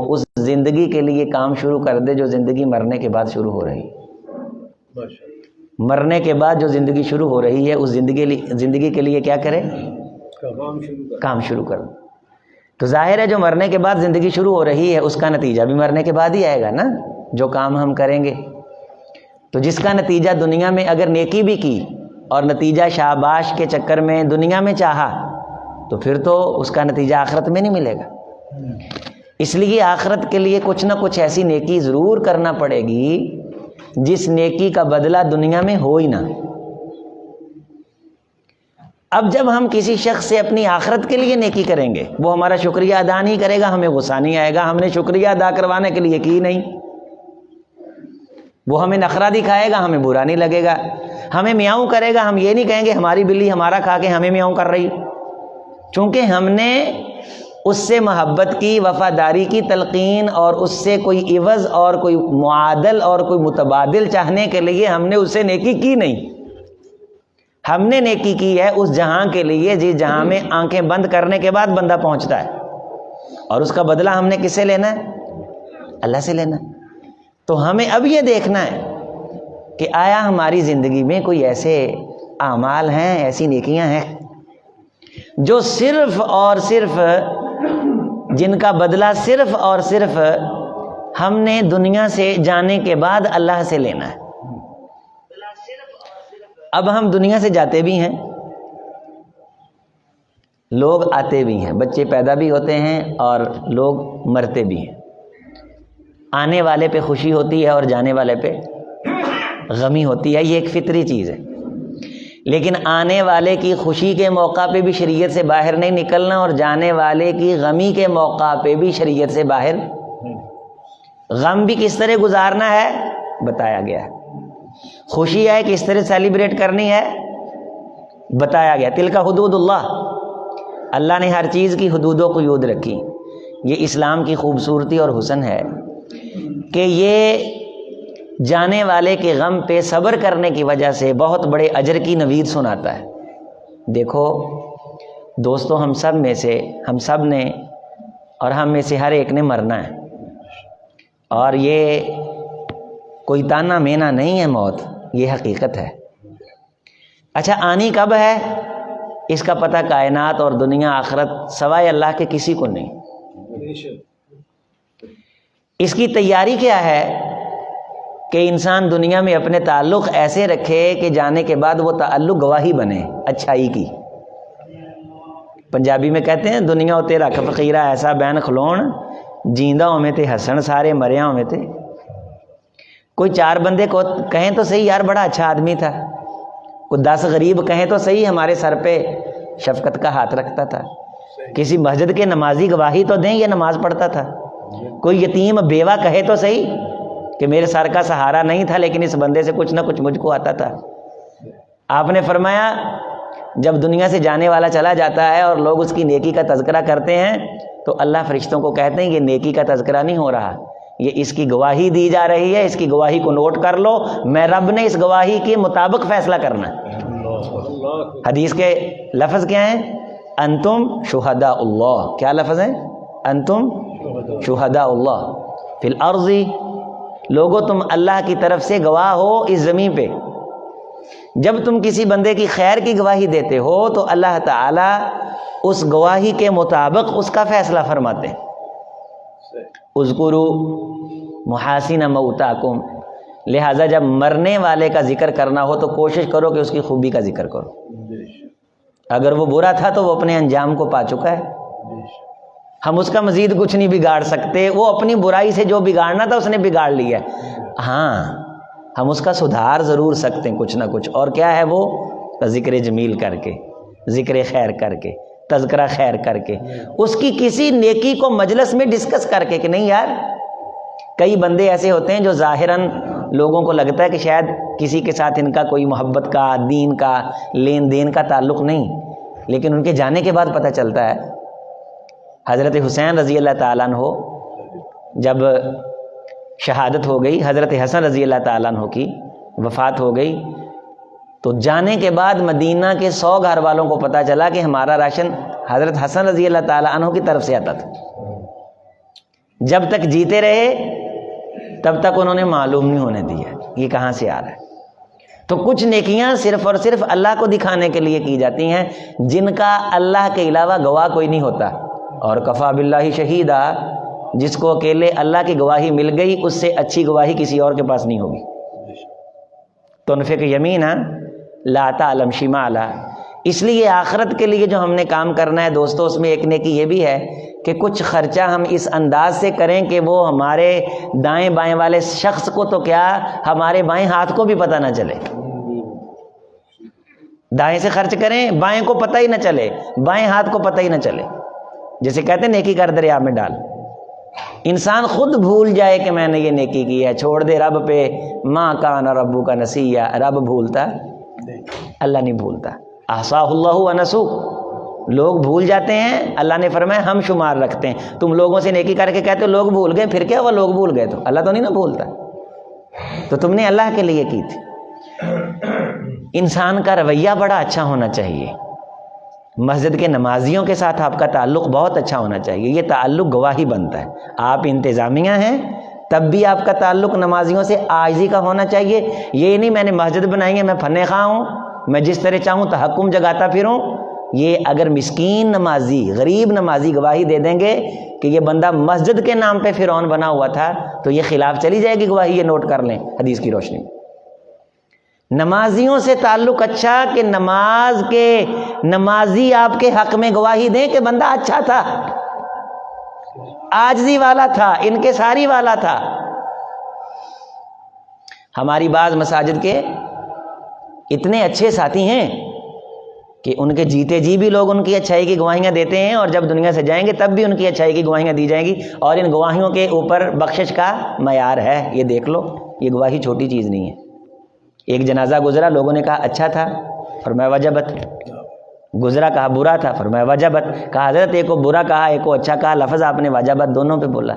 اس زندگی کے لیے کام شروع کر دے جو زندگی مرنے کے بعد شروع ہو رہی ہے۔ مرنے کے بعد جو زندگی شروع ہو رہی ہے اس زندگی کے لیے کیا کرے؟ کام شروع کر دے۔ تو ظاہر ہے جو مرنے کے بعد زندگی شروع ہو رہی ہے اس کا نتیجہ بھی مرنے کے بعد ہی آئے گا نا، جو کام ہم کریں گے۔ تو جس کا نتیجہ دنیا میں اگر نیکی بھی کی اور نتیجہ شاباش کے چکر میں دنیا میں چاہا تو پھر تو اس کا نتیجہ آخرت میں نہیں ملے گا۔ اس لیے آخرت کے لیے کچھ نہ کچھ ایسی نیکی ضرور کرنا پڑے گی جس نیکی کا بدلہ دنیا میں ہو ہی نہ۔ اب جب ہم کسی شخص سے اپنی آخرت کے لیے نیکی کریں گے، وہ ہمارا شکریہ ادا نہیں کرے گا، ہمیں غصہ نہیں آئے گا، ہم نے شکریہ ادا کروانے کے لیے کی نہیں۔ وہ ہمیں نخرہ دکھائے گا، ہمیں برا نہیں لگے گا، ہمیں میاؤں کرے گا، ہم یہ نہیں کہیں گے ہماری بلی ہمارا کھا کے ہمیں میاؤں کر رہی، چونکہ ہم نے اس سے محبت کی، وفاداری کی تلقین اور اس سے کوئی عوض اور کوئی معادل اور کوئی متبادل چاہنے کے لیے ہم نے اسے نیکی کی نہیں۔ ہم نے نیکی کی ہے اس جہاں کے لیے جس جہاں میں آنکھیں بند کرنے کے بعد بندہ پہنچتا ہے، اور اس کا بدلہ ہم نے کس سے لینا ہے؟ اللہ سے لینا ہے۔ تو ہمیں اب یہ دیکھنا ہے کہ آیا ہماری زندگی میں کوئی ایسے اعمال ہیں، ایسی نیکیاں ہیں جو صرف اور صرف جن کا بدلہ صرف اور صرف ہم نے دنیا سے جانے کے بعد اللہ سے لینا ہے۔ اب ہم دنیا سے جاتے بھی ہیں، لوگ آتے بھی ہیں، بچے پیدا بھی ہوتے ہیں اور لوگ مرتے بھی ہیں۔ آنے والے پہ خوشی ہوتی ہے اور جانے والے پہ غمی ہوتی ہے، یہ ایک فطری چیز ہے۔ لیکن آنے والے کی خوشی کے موقع پہ بھی شریعت سے باہر نہیں نکلنا، اور جانے والے کی غمی کے موقع پہ بھی شریعت سے باہر۔ غم بھی کس طرح گزارنا ہے بتایا گیا ہے، خوشی ہے کس طرح سیلیبریٹ کرنی ہے بتایا گیا۔ تلک حدود اللہ، اللہ نے ہر چیز کی حدود و قیود رکھی۔ یہ اسلام کی خوبصورتی اور حسن ہے کہ یہ جانے والے کے غم پہ صبر کرنے کی وجہ سے بہت بڑے اجر کی نوید سناتا ہے۔ دیکھو دوستو، ہم سب نے اور ہم میں سے ہر ایک نے مرنا ہے، اور یہ کوئی تانا مینا نہیں ہے، موت یہ حقیقت ہے۔ اچھا آنی کب ہے اس کا پتہ کائنات اور دنیا آخرت سوائے اللہ کے کسی کو نہیں۔ اس کی تیاری کیا ہے کہ انسان دنیا میں اپنے تعلق ایسے رکھے کہ جانے کے بعد وہ تعلق گواہی بنے اچھائی کی۔ پنجابی میں کہتے ہیں دنیا ہوتے رکھ فقیرہ ایسا بین کھلون، جیندہ ہوئے تھے ہسن سارے مریا ہوئے تھے۔ کوئی 4 بندے کو کہیں تو صحیح یار بڑا اچھا آدمی تھا، کوئی 10 غریب کہیں تو صحیح ہمارے سر پہ شفقت کا ہاتھ رکھتا تھا، کسی مسجد کے نمازی گواہی تو دیں یہ نماز پڑھتا تھا، کوئی یتیم بیوہ کہے تو صحیح کہ میرے سر کا سہارا نہیں تھا لیکن اس بندے سے کچھ نہ کچھ مجھ کو آتا تھا۔ آپ نے فرمایا جب دنیا سے جانے والا چلا جاتا ہے اور لوگ اس کی نیکی کا تذکرہ کرتے ہیں تو اللہ فرشتوں کو کہتے ہیں یہ نیکی کا تذکرہ نہیں ہو رہا، یہ اس کی گواہی دی جا رہی ہے، اس کی گواہی کو نوٹ کر لو، میں رب نے اس گواہی کے مطابق فیصلہ کرنا ہے۔ حدیث کے لفظ کیا ہیں؟ انتم شہداء اللہ۔ کیا لفظ ہیں؟ انتم شہداء اللہ فی الارض، لوگو تم اللہ کی طرف سے گواہ ہو اس زمین پہ۔ جب تم کسی بندے کی خیر کی گواہی دیتے ہو تو اللہ تعالی اس گواہی کے مطابق اس کا فیصلہ فرماتے ہیں۔ اذکروا محاسن موتاکم، لہٰذا جب مرنے والے کا ذکر کرنا ہو تو کوشش کرو کہ اس کی خوبی کا ذکر کرو۔ اگر وہ برا تھا تو وہ اپنے انجام کو پا چکا ہے، ہم اس کا مزید کچھ نہیں بگاڑ سکتے، وہ اپنی برائی سے جو بگاڑنا تھا اس نے بگاڑ لیا۔ ہاں ہم اس کا سدھار ضرور سکتے ہیں کچھ نہ کچھ، اور کیا ہے وہ ذکر جمیل کر کے، ذکر خیر کر کے، تذکرہ خیر کر کے، اس کی کسی نیکی کو مجلس میں ڈسکس کر کے کہ نہیں یار، کئی بندے ایسے ہوتے ہیں جو ظاہراً لوگوں کو لگتا ہے کہ شاید کسی کے ساتھ ان کا کوئی محبت کا، دین کا، لین دین کا تعلق نہیں، لیکن ان کے جانے کے بعد پتہ چلتا ہے۔ حضرت حسین رضی اللہ تعالیٰ عنہ جب شہادت ہو گئی، حضرت حسن رضی اللہ تعالیٰ عنہ کی وفات ہو گئی، تو جانے کے بعد مدینہ کے 100 گھر والوں کو پتہ چلا کہ ہمارا راشن حضرت حسن رضی اللہ تعالیٰ عنہ کی طرف سے آتا تھا۔ جب تک جیتے رہے تب تک انہوں نے معلوم نہیں ہونے دیا یہ کہاں سے آ رہا ہے۔ تو کچھ نیکیاں صرف اور صرف اللہ کو دکھانے کے لیے کی جاتی ہیں جن کا اللہ کے علاوہ گواہ کوئی نہیں ہوتا، اور کفا باللہ شہیدا، جس کو اکیلے اللہ کی گواہی مل گئی اس سے اچھی گواہی کسی اور کے پاس نہیں ہوگی۔ تنفق یمینا لا تعلم شمالا، اس لیے آخرت کے لیے جو ہم نے کام کرنا ہے دوستو، اس میں ایک نیکی یہ بھی ہے کہ کچھ خرچہ ہم اس انداز سے کریں کہ وہ ہمارے دائیں بائیں والے شخص کو تو کیا ہمارے بائیں ہاتھ کو بھی پتہ نہ چلے۔ دائیں سے خرچ کریں، بائیں کو پتہ ہی نہ چلے، بائیں ہاتھ کو پتہ ہی نہ چلے، جیسے کہتے ہیں نیکی کر دریا میں ڈال۔ انسان خود بھول جائے کہ میں نے یہ نیکی کی ہے، چھوڑ دے رب پہ، ما کان ربک نسیا، رب بھولتا؟ اللہ نہیں بھولتا۔ احصاہ اللہ ونسو، لوگ بھول جاتے ہیں، اللہ نے فرمایا ہم شمار رکھتے ہیں۔ تم لوگوں سے نیکی کر کے کہتے ہو لوگ بھول گئے، پھر کیا ہوا لوگ بھول گئے تو اللہ تو نہیں نا بھولتا، تو تم نے اللہ کے لیے کی تھی۔ انسان کا رویہ بڑا اچھا ہونا چاہیے، مسجد کے نمازیوں کے ساتھ آپ کا تعلق بہت اچھا ہونا چاہیے، یہ تعلق گواہی بنتا ہے۔ آپ انتظامیہ ہیں تب بھی آپ کا تعلق نمازیوں سے عاجزی کا ہونا چاہیے، یہ نہیں میں نے مسجد بنائی ہے میں فن خواہ ہوں، میں جس طرح چاہوں تحکم جگاتا پھروں۔ یہ اگر مسکین نمازی، غریب نمازی گواہی دے دیں گے کہ یہ بندہ مسجد کے نام پہ فرعون بنا ہوا تھا تو یہ خلاف چلی جائے گی گواہی، یہ نوٹ کر لیں حدیث کی روشنی میں۔ نمازیوں سے تعلق اچھا کہ نماز کے نمازی آپ کے حق میں گواہی دیں کہ بندہ اچھا تھا، عاجزی والا تھا، انکساری والا تھا۔ ہماری بعض مساجد کے اتنے اچھے ساتھی ہیں کہ ان کے جیتے جی بھی لوگ ان کی اچھائی کی گواہیاں دیتے ہیں، اور جب دنیا سے جائیں گے تب بھی ان کی اچھائی کی گواہیاں دی جائیں گی، اور ان گواہیوں کے اوپر بخشش کا معیار ہے، یہ دیکھ لو، یہ گواہی چھوٹی چیز نہیں ہے۔ ایک جنازہ گزرا، لوگوں نے کہا اچھا تھا، فرمایا وجبت، گزرا کہا برا تھا، فرمایا وجبت، کہا حضرت ایک کو برا کہا ایک کو اچھا کہا، لفظ آپ نے وجبت دونوں پہ بولا،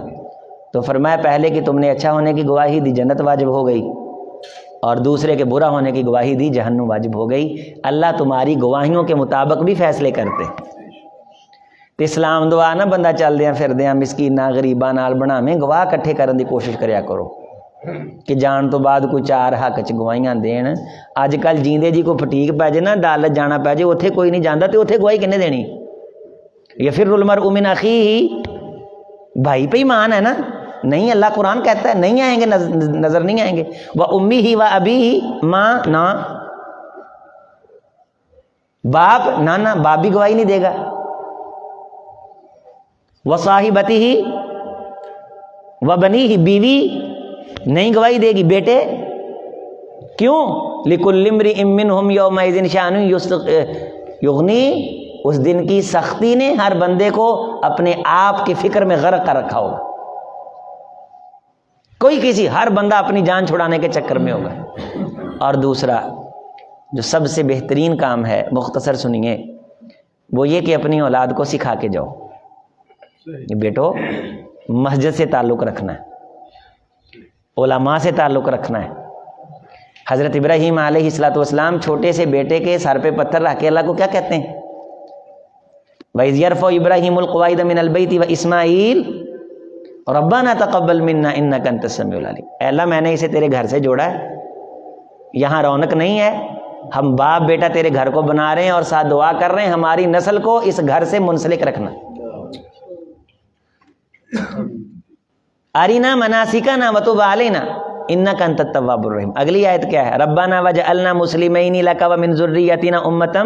تو فرمایا پہلے کہ تم نے اچھا ہونے کی گواہی دی جنت واجب ہو گئی، اور دوسرے کے برا ہونے کی گواہی دی جہنم واجب ہو گئی۔ اللہ تمہاری گواہیوں کے مطابق بھی فیصلے کرتے۔ تے اسلام دعا نہ بندہ چل دیاں پھر دیاں مسکیناں غریباں نال بناویں، گواہ کٹھے کرن دی کوشش کریا کرو کہ جان تو بعد کوئی چار حق چ گواہیاں دین۔ اج کل جیندے جی کو فٹیک پہ جائے نا، عدالت جانا پہ جائے، اتنے کوئی نہیں جاندا تے اتنے گواہی کنے دینی؟ یا پھر المرء من اخیہ، بھائی پہ ایمان ہے نا، نہیں اللہ قرآن کہتا ہے نہیں آئیں گے، نظر نہیں آئیں گے۔ وَأُمِّهِ وَأَبِيهِ، ماں نہ، باپ نہ، باپ بھی گواہی نہیں دے گا۔ وَصَاحِبَتِهِ وَبَنِيهِ، بیوی نہیں گواہی دے گی، بیٹے کیوں؟ لِكُلِّ امْرِئٍ مِّنْهُمْ يَوْمَئِذٍ شَأْنٌ يُغْنِيهِ، اس دن کی سختی نے ہر بندے کو اپنے آپ کی فکر میں غرق کر رکھا ہوگا، کوئی کسی، ہر بندہ اپنی جان چھڑانے کے چکر میں ہوگا۔ اور دوسرا جو سب سے بہترین کام ہے، مختصر سنیے، وہ یہ کہ اپنی اولاد کو سکھا کے جاؤ کہ بیٹو مسجد سے تعلق رکھنا ہے، علماء سے تعلق رکھنا ہے۔ حضرت ابراہیم علیہ السلام چھوٹے سے بیٹے کے سر پہ پتھر رکھ کے اللہ کو کیا کہتے ہیں؟ وَإِذْ يَرْفَعُ إِبْرَاهِيمُ الْقَوَاعِدَ مِنَ الْبَيْتِ وَإِسْمَاعِيلُ رَبَّنَا تَقَبَّلْ مِنَّا إِنَّكَ أَنْتَ السَّمِيعُ الْعَلِيمُ، اے اللہ میں نے اسے تیرے گھر سے جوڑا ہے، یہاں رونق نہیں ہے، ہم باپ بیٹا تیرے گھر کو بنا رہے ہیں اور ساتھ دعا کر رہے ہیں ہماری نسل کو اس گھر سے منسلک رکھنا۔ ارینا مناسکنا وتب علینا انک انت التواب الرحیم۔ اگلی آیت کیا ہے؟ ربنا وجعلنا مسلمین لک ومن ذریتنا امتا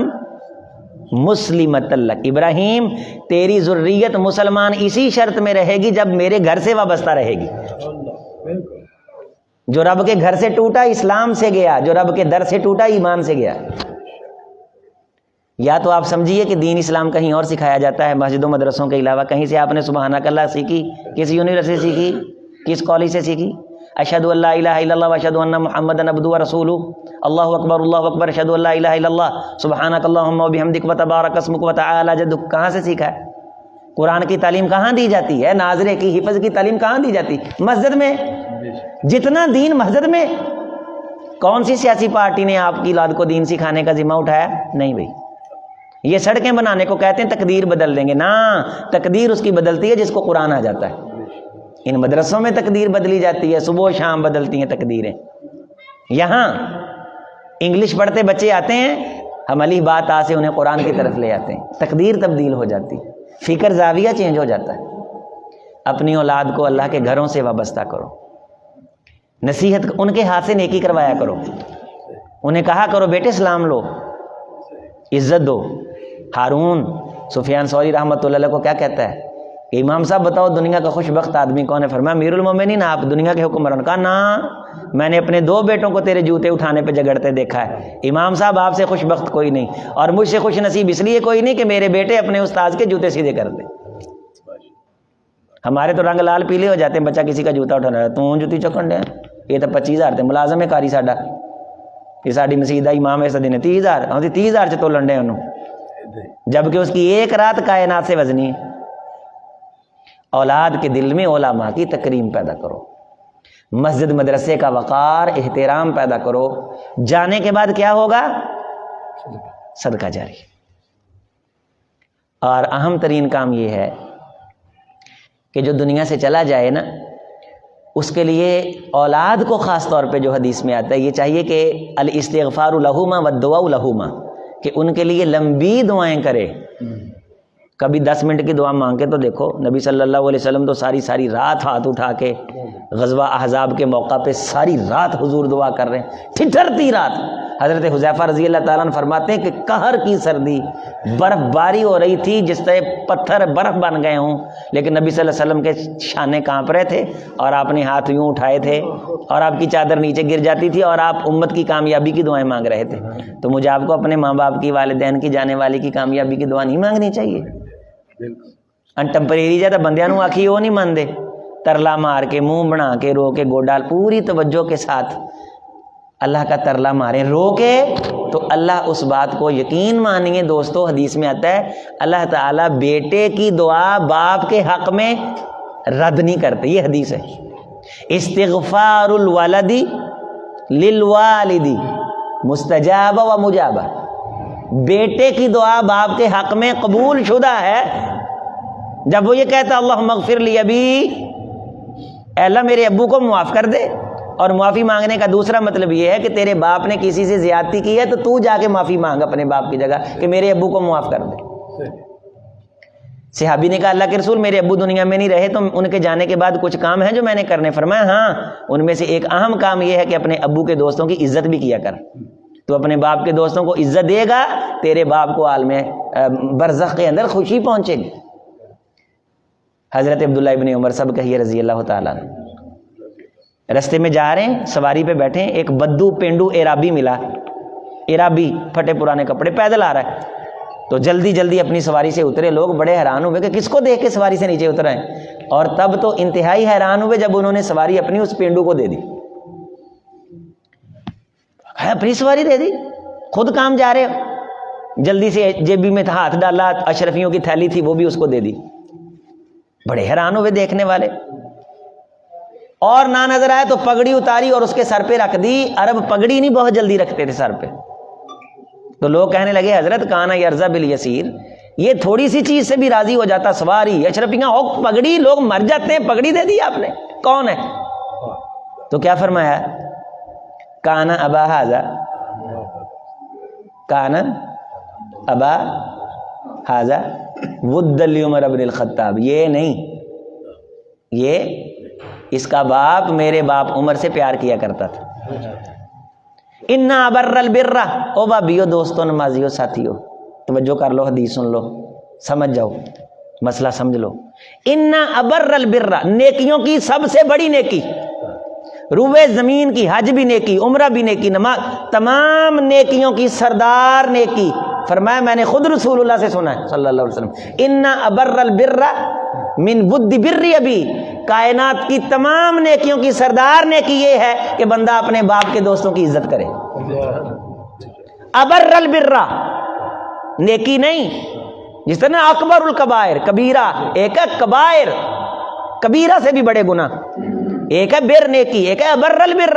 مسلمۃ لک۔ ابراہیم تیری ذریت مسلمان اسی شرط میں رہے گی جب میرے گھر سے وابستہ رہے گی۔ جو رب کے گھر سے ٹوٹا اسلام سے گیا، جو رب کے در سے ٹوٹا ایمان سے گیا۔ یا تو آپ سمجھیے کہ دین اسلام کہیں اور سکھایا جاتا ہے مسجدوں مدرسوں کے علاوہ، کہیں سے آپ نے سبحانک اللہ سیکھی، کس یونیورسٹی سے سیکھی، کس کالج سے سیکھی؟ اشہدو ان لا الہ الا اللہ واشہدو ان محمدا عبدہ ورسولہ، اللہ اکبر اشہدو ان لا الہ الا اللہ سبحانک اللہم وبحمدک وتبارک اسمک وتعالی جدک۔ کہاں سے سیکھا ہے؟ قرآن کی تعلیم کہاں دی جاتی ہے؟ ناظرے کی حفظ کی تعلیم کہاں دی جاتی؟ مسجد میں۔ جتنا دین مسجد میں۔ کون سی سیاسی پارٹی نے آپ کی اولاد کو دین سکھانے کا ذمہ اٹھایا؟ نہیں بھائی، یہ سڑکیں بنانے کو کہتے ہیں تقدیر بدل دیں گے، نا، تقدیر اس کی بدلتی ہے جس کو قرآن آ جاتا ہے۔ ان مدرسوں میں تقدیر بدلی جاتی ہے، صبح و شام بدلتی ہیں تقدیریں. یہاں انگلش پڑھتے بچے آتے ہیں، ہم علی بات آ سے انہیں قرآن کی طرف لے آتے ہیں، تقدیر تبدیل ہو جاتی، فکر زاویہ چینج ہو جاتا ہے. اپنی اولاد کو اللہ کے گھروں سے وابستہ کرو، نصیحت ان کے ہاتھ سے نیکی کروایا کرو، انہیں کہا کرو بیٹے سلام لو، عزت دو. ہارون سفیان ثوری رحمۃ اللہ علیہ کو کیا کہتا ہے کہ امام صاحب بتاؤ دنیا کا خوش بخت آدمی کون ہے؟ فرمایا امیر المومنین آپ دنیا کے حکمران. کہا نا، میں نے اپنے 2 بیٹوں کو تیرے جوتے اٹھانے پہ جگڑتے دیکھا ہے. امام صاحب آپ سے خوش بخت کوئی نہیں، اور مجھ سے خوش نصیب اس لیے کوئی نہیں کہ میرے بیٹے اپنے استاذ کے جوتے سیدھے کر دیں. ہمارے تو رنگ لال پیلے ہو جاتے ہیں، بچہ کسی کا جوتا اٹھانا ہے تو جوتی چکن ڈے، یہ تو 25,000 تھے ملازم ہے کاری ساڈا، یہ ساری مسیدہ امام ایسا دن 30,000 ہاں 30,000 سے تو لنڈے انہوں، جبکہ اس کی ایک رات کائنات سے وزنی ہے. اولاد کے دل میں علماء کی تکریم پیدا کرو، مسجد مدرسے کا وقار احترام پیدا کرو. جانے کے بعد کیا ہوگا؟ صدقہ جاری. اور اہم ترین کام یہ ہے کہ جو دنیا سے چلا جائے نا، اس کے لیے اولاد کو خاص طور پہ جو حدیث میں آتا ہے یہ چاہیے کہ الاستغفار لہما والدعاء لہما، کہ ان کے لیے لمبی دعائیں کرے. کبھی 10 منٹ کی دعا مانگ کے تو دیکھو، نبی صلی اللہ علیہ وسلم تو ساری رات ہاتھ اٹھا کے غزوہ احزاب کے موقع پہ ساری رات حضور دعا کر رہے ہیں، ٹھٹھرتی رات. حضرت حذیفہ رضی اللہ تعالیٰ عنہ فرماتے ہیں کہ قہر کی سردی، برف باری ہو رہی تھی جس طرح پتھر برف بن گئے ہوں، لیکن نبی صلی اللہ علیہ وسلم کے شانے کانپ رہے تھے اور آپ نے ہاتھ یوں اٹھائے تھے اور آپ کی چادر نیچے گر جاتی تھی اور آپ امت کی کامیابی کی دعائیں مانگ رہے تھے. تو مجھے آپ کو اپنے ماں باپ کی، والدین کی، جانے والے کی کامیابی کی دعا نہیں مانگنی چاہیے؟ ان ٹمپریری جاتا بندیاں نو آخی وہ نہیں مانتے، ترلا مار کے، منہ بنا کے، رو کے، گوڈال پوری توجہ کے ساتھ اللہ کا ترلا مارے، رو کے، تو اللہ اس بات کو یقین مانیے دوستو، حدیث میں آتا ہے اللہ تعالیٰ بیٹے کی دعا باپ کے حق میں رد نہیں کرتے. یہ حدیث ہے، استغفار الولد للوالد مستجاب و مجابہ. بیٹے کی دعا باپ کے حق میں قبول شدہ ہے جب وہ یہ کہتا اللہم اغفر لی ابی، اے اللہ میرے ابو کو معاف کر دے. اور معافی مانگنے کا دوسرا مطلب یہ ہے کہ تیرے باپ نے کسی سے زیادتی کی ہے تو جا کے معافی مانگ اپنے باپ کی جگہ کہ میرے ابو کو معاف کر دے. صحابی نے کہا اللہ کے رسول میرے ابو دنیا میں نہیں رہے تو ان کے جانے کے بعد کچھ کام ہیں جو میں نے کرنے. فرمایا ہاں، ان میں سے ایک اہم کام یہ ہے کہ اپنے ابو کے دوستوں کی عزت بھی کیا کر. تو اپنے باپ کے دوستوں کو عزت دے گا، تیرے باپ کو عالم برزخ کے اندر خوشی پہنچے گی. حضرت عبداللہ ابن عمر سب کہیے رضی اللہ تعالیٰ عنہ، رستے میں جا رہے ہیں، سواری پہ بیٹھے ہیں، ایک بدو پینڈو عرابی ملا. عرابی پھٹے پرانے کپڑے، پیدل آ رہا ہے. تو جلدی جلدی اپنی سواری سے اترے. لوگ بڑے حیران ہوئے کہ کس کو دیکھ کے سواری سے نیچے اتر ہیں، اور تب تو انتہائی حیران ہوئے جب انہوں نے سواری اپنی اس پینڈو کو دے دی. اپنی سواری دے دی، خود کام جا رہے ہو. جلدی سے جیبی میں ہاتھ ڈالا، اشرفیوں کی تھیلی تھی وہ بھی اس کو دے دی. بڑے حیران ہوئے دیکھنے والے، اور نہ نظر آئے تو پگڑی اتاری اور اس کے سر پہ رکھ دی. عرب پگڑی نہیں بہت جلدی رکھتے تھے سر پہ. تو لوگ کہنے لگے حضرت کانا یرضا بالیسیر، یہ تھوڑی سی چیز سے بھی راضی ہو جاتا. سواری، اشرفیاں، ہو پگڑی، لوگ مر جاتے ہیں، پگڑی دے دی آپ نے، کون ہے؟ تو کیا فرمایا؟ کانا ابا ھذا، کانا ابا ھذا ود لعمر بن الخطاب. یہ نہیں، یہ اس کا باپ میرے باپ عمر سے پیار کیا کرتا تھا. انا ابر البر، او بابیو، دوستوں، نمازیو، ساتھیو، توجہ کر لو، حدیث سن لو، سمجھ جاؤ، مسئلہ سمجھ لو. انا ابر البر، نیکیوں کی سب سے بڑی نیکی، روئے زمین کی، حج بھی نیکی، عمرہ بھی نیکی، نماز، تمام نیکیوں کی سردار نیکی. فرمایا میں نے خود رسول اللہ سے سنا ہے صلی اللہ علیہ وسلم، انا ابر البر من بد بر ابی، کائنات کی تمام نیکیوں کی سردار نیکی یہ ہے کہ بندہ اپنے باپ کے دوستوں کی عزت کرے. ابر البر، نیکی نہیں جس طرح اکبر الکبائر، کبیرہ ایک ہے، کبائر کبیرہ سے بھی بڑے گناہ، ایک ہے بر نیکی، ایک ہے ابر البر.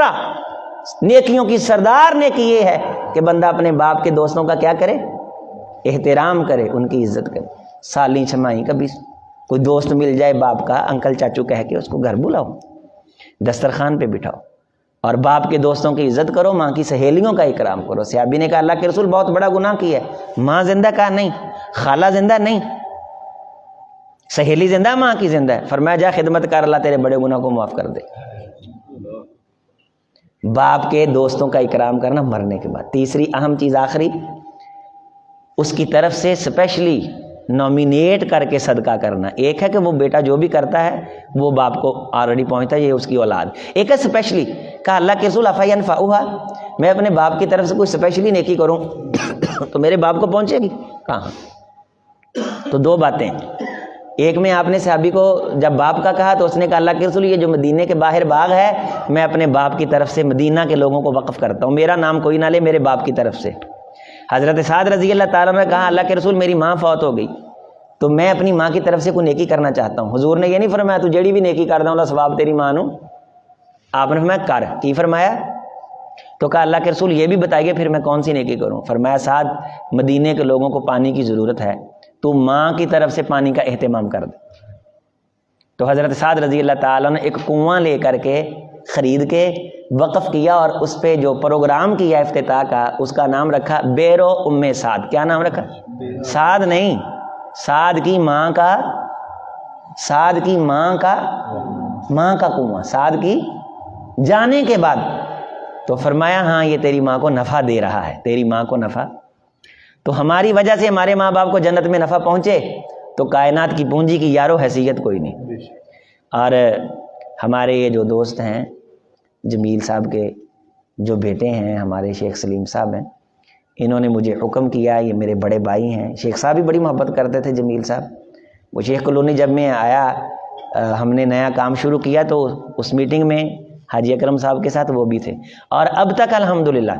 نیکیوں کی سردار نیکی یہ ہے کہ بندہ اپنے باپ کے دوستوں کا کیا کرے؟ احترام کرے، ان کی عزت کرے. سالی چھمائی کبھی کوئی دوست مل جائے باپ کا انکل چاچو کہہ کے اس کو گھر بلاؤ، دسترخوان پہ بٹھاؤ، اور باپ کے دوستوں کی عزت کرو، ماں کی سہیلیوں کا اکرام کرو۔ صحابی نے کہا اللہ کے رسول بہت بڑا گناہ کیا ہے، ماں زندہ؟ کہا نہیں۔ خالہ زندہ؟ نہیں۔ سہیلی زندہ؟ ماں کی زندہ ہے۔ فرمایا جا خدمت کر، اللہ تیرے بڑے گناہ کو معاف کر دے۔ باپ کے دوستوں کا اکرام کرنا مرنے کے بعد۔ تیسری اہم چیز آخری، اس کی طرف سے اسپیشلی نامینیٹ کر کے صدقہ کرنا۔ ایک ہے کہ وہ بیٹا جو بھی کرتا ہے وہ باپ کو آلریڈی پہنچتا ہے، یہ اس کی اولاد۔ ایک ہے اسپیشلی، کہا اللہ کے رسول افینفعھا، میں اپنے باپ کی طرف سے کوئی اسپیشلی نیکی کروں تو میرے باپ کو پہنچے گی؟ کہاں؟ تو دو باتیں، ایک میں آپ نے صحابی کو جب باپ کا کہا تو اس نے کہا اللہ کے رسول یہ جو مدینے کے باہر باغ ہے میں اپنے باپ کی طرف سے مدینہ کے لوگوں کو وقف کرتا ہوں، میرا نام کوئی نہ لے، میرے باپ کی طرف سے۔ حضرت سعد رضی اللہ تعالیٰ نے کہا اللہ کے رسول میری ماں فوت ہو گئی تو میں اپنی ماں کی طرف سے کوئی نیکی کرنا چاہتا ہوں۔ حضور نے یہ نہیں فرمایا تو جڑی بھی نیکی کردا ہوں ثواب تیری ماں نو، آپ نے فرمایا کر۔ کی فرمایا؟ تو کہا اللہ کے رسول یہ بھی بتائیے پھر میں کون سی نیکی کروں؟ فرمایا سعد مدینے کے لوگوں کو پانی کی ضرورت ہے، تو ماں کی طرف سے پانی کا اہتمام کر دے۔ تو حضرت سعد رضی اللہ تعالیٰ نے ایک کنواں لے کر کے خرید کے وقف کیا اور اس پہ جو پروگرام کیا افتتاح کا اس کا نام رکھا بیر و ام سعد۔ کیا نام رکھا؟ سعد نہیں، سعد کی ماں کا، سعد کی ماں کا کنواں، سعد کی جانے کے بعد۔ تو فرمایا ہاں یہ تیری ماں کو نفع دے رہا ہے، تیری ماں کو نفع۔ تو ہماری وجہ سے ہمارے ماں باپ کو جنت میں نفع پہنچے تو کائنات کی پونجی کی یارو حیثیت کوئی نہیں۔ اور ہمارے یہ جو دوست ہیں جمیل صاحب کے جو بیٹے ہیں ہمارے شیخ سلیم صاحب ہیں، انہوں نے مجھے حکم کیا، یہ میرے بڑے بھائی ہیں، شیخ صاحب بھی بڑی محبت کرتے تھے جمیل صاحب۔ وہ شیخ کالونی جب میں آیا ہم نے نیا کام شروع کیا تو اس میٹنگ میں حاجی اکرم صاحب کے ساتھ وہ بھی تھے، اور اب تک الحمدللہ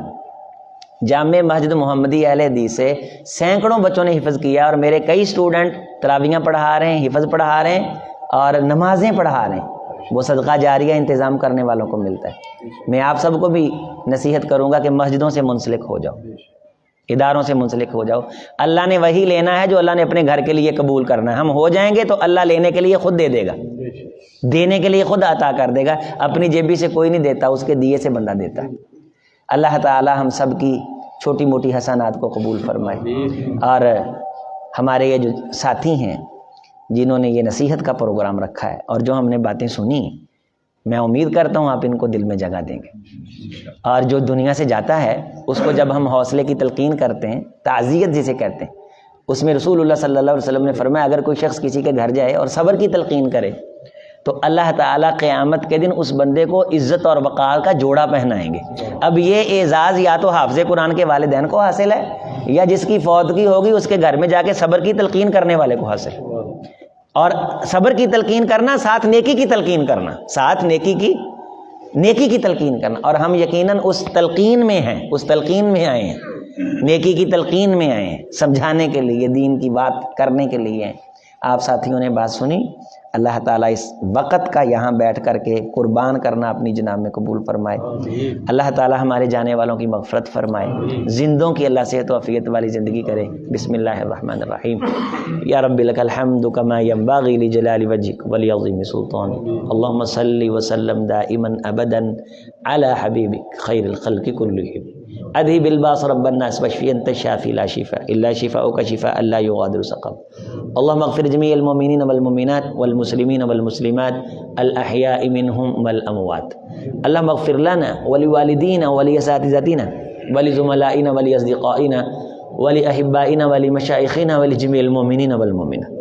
جامع مسجد محمدی اہل حدیث سے سینکڑوں بچوں نے حفظ کیا، اور میرے کئی اسٹوڈنٹ تراویحیں پڑھا رہے ہیں، حفظ پڑھا رہے ہیں اور نمازیں پڑھا رہے ہیں۔ وہ صدقہ جاریہ انتظام کرنے والوں کو ملتا ہے۔ میں آپ سب کو بھی نصیحت کروں گا کہ مسجدوں سے منسلک ہو جاؤ، اداروں سے منسلک ہو جاؤ۔ اللہ نے وہی لینا ہے جو اللہ نے اپنے گھر کے لیے قبول کرنا ہے۔ ہم ہو جائیں گے تو اللہ لینے کے لیے خود دے دے گا، دینے کے لیے خود عطا کر دے گا، اپنی جیبی سے کوئی نہیں دیتا، اس کے دیے سے بندہ دیتا ہے۔ اللہ تعالی ہم سب کی چھوٹی موٹی حسنات کو قبول فرمائے۔ اور ہمارے یہ جو ساتھی ہیں جنہوں نے یہ نصیحت کا پروگرام رکھا ہے اور جو ہم نے باتیں سنی، میں امید کرتا ہوں آپ ان کو دل میں جگہ دیں گے۔ اور جو دنیا سے جاتا ہے اس کو جب ہم حوصلے کی تلقین کرتے ہیں، تعزیت جسے کہتے ہیں، اس میں رسول اللہ صلی اللہ علیہ وسلم نے فرمایا اگر کوئی شخص کسی کے گھر جائے اور صبر کی تلقین کرے تو اللہ تعالیٰ قیامت کے دن اس بندے کو عزت اور وقار کا جوڑا پہنائیں گے۔ اب یہ اعزاز یا تو حافظ قرآن کے والدین کو حاصل ہے یا جس کی فوتگی ہوگی اس کے گھر میں جا کے صبر کی تلقین کرنے والے کو حاصل ہے۔ اور صبر کی تلقین کرنا ساتھ نیکی کی تلقین کرنا، ساتھ نیکی کی تلقین کرنا، اور ہم یقیناً اس تلقین میں ہیں، اس تلقین میں آئے ہیں، نیکی کی تلقین میں آئے ہیں، سمجھانے کے لیے، دین کی بات کرنے کے لیے ہیں۔ آپ ساتھیوں نے بات سنی، اللہ تعالیٰ اس وقت کا یہاں بیٹھ کر کے قربان کرنا اپنی جناب میں قبول فرمائے۔ اللہ تعالیٰ ہمارے جانے والوں کی مغفرت فرمائے، زندوں کی اللہ صحت و عافیت والی زندگی کرے۔ بسم اللہ الرحمن الرحیم۔ یا رب لک الحمد کما ینبغی لجلال وجهک ولعظیم سلطانک، اللہم صل وسلم دائما ابدا علی حبیبک خیر الخلق کلہم، اذهب الباس رب الناس واشفی انت الشافی لا شفاء الا شفاؤک شفاء لا یغادر سقما، اللهم اغفر جميع المؤمنين والمؤمنات والمسلمين والمسلمات الأحياء منهم والأموات، اللهم اغفر لنا ولوالدينا ولأساتذتنا ولزملائنا ولأصدقائنا ولأحبائنا ولمشايخنا ولجميع المؤمنين والمؤمنات،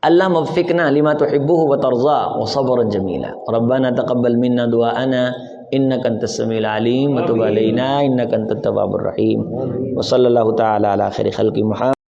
اللهم وفقنا لما تحبه وترضاه وصبرا جميلا، ربنا تقبل منا دعاءنا إنك أنت السميع العليم وتب علينا إنك أنت التواب الرحيم، وصلى الله تعالى على خير خلق محمد۔